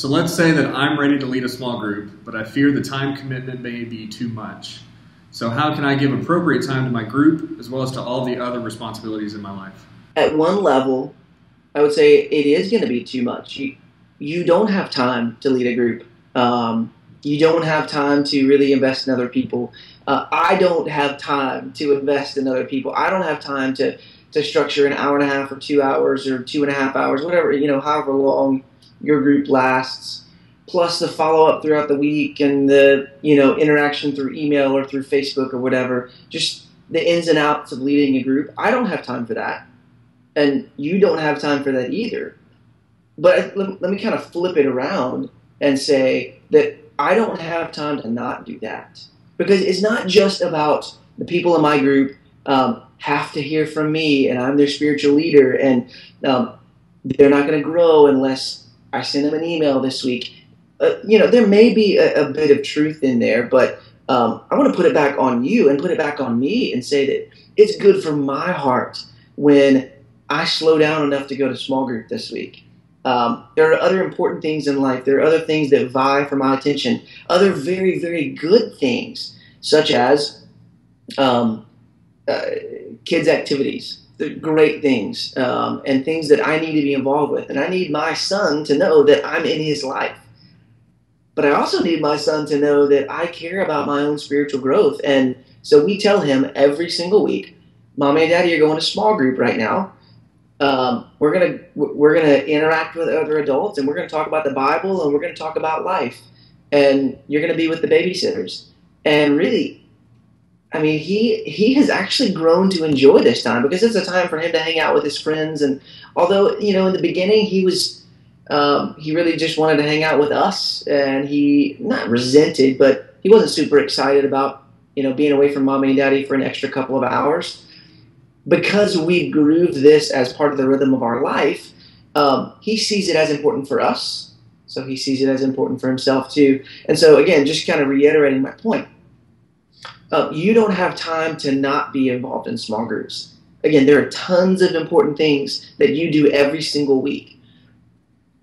So let's say that I'm ready to lead a small group, but I fear the time commitment may be too much. So how can I give appropriate time to my group as well as to all the other responsibilities in my life? At one level, I would say it is going to be too much. You don't have time to lead a group. You don't have time to really invest in other people. I don't have time to invest in other people. I don't have time to structure an hour and a half or 2 hours or 2.5 hours, whatever, however long your group lasts, plus the follow-up throughout the week and the, interaction through email or through Facebook or whatever, just the ins and outs of leading a group. I don't have time for that. And you don't have time for that either. But let me kind of flip it around and say that I don't have time to not do that. Because it's not just about the people in my group have to hear from me and I'm their spiritual leader and they're not going to grow unless I send them an email this week. There may be a bit of truth in there, but I want to put it back on you and put it back on me and say that it's good for my heart when I slow down enough to go to small group this week. There are other important things in life. There are other things that vie for my attention. Other very, very good things, such as kids' activities. They're great things and things that I need to be involved with. And I need my son to know that I'm in his life. But I also need my son to know that I care about my own spiritual growth. And so we tell him every single week, Mommy and Daddy are going to small group right now. We're gonna interact with other adults, and we're gonna talk about the Bible, and we're gonna talk about life, and you're gonna be with the babysitters. And really, I mean, he has actually grown to enjoy this time because it's a time for him to hang out with his friends. And although in the beginning he really just wanted to hang out with us, and he not resented, but he wasn't super excited about being away from Mommy and Daddy for an extra couple of hours. Because we grooved this as part of the rhythm of our life, he sees it as important for us, so he sees it as important for himself too. And so again, just kind of reiterating my point, you don't have time to not be involved in small groups. Again, there are tons of important things that you do every single week.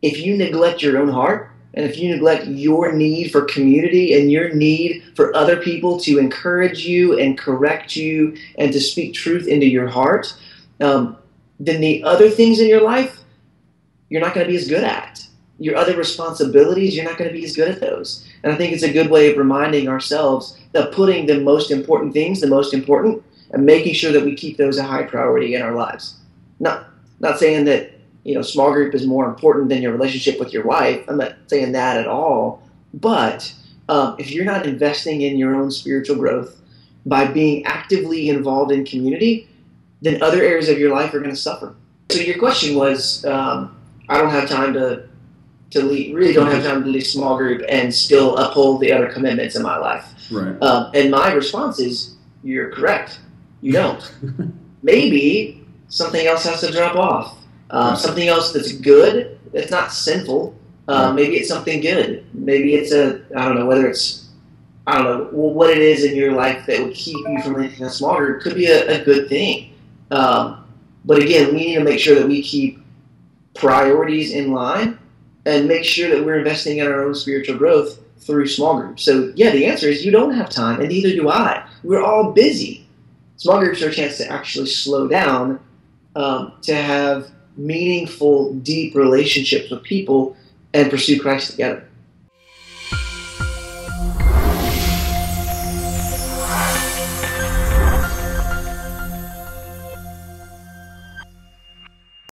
If you neglect your own heart, and if you neglect your need for community and your need for other people to encourage you and correct you and to speak truth into your heart, then the other things in your life, you're not going to be as good at. Your other responsibilities, you're not going to be as good at those. And I think it's a good way of reminding ourselves that putting the most important things, the most important, and making sure that we keep those a high priority in our lives. Not saying that small group is more important than your relationship with your wife. I'm not saying that at all. But if you're not investing in your own spiritual growth by being actively involved in community, then other areas of your life are going to suffer. So your question was, I don't have time to lead, really don't have time to lead a small group and still uphold the other commitments in my life. Right. And my response is, you're correct. You don't. Maybe something else has to drop off. Something else that's good, that's not sinful. Maybe it's something good. Maybe it's what it is in your life that would keep you from leading a small group. Could be a good thing. But again, we need to make sure that we keep priorities in line and make sure that we're investing in our own spiritual growth through small groups. So yeah, the answer is you don't have time, and neither do I. We're all busy. Small groups are a chance to actually slow down, to have meaningful, deep relationships with people and pursue Christ together.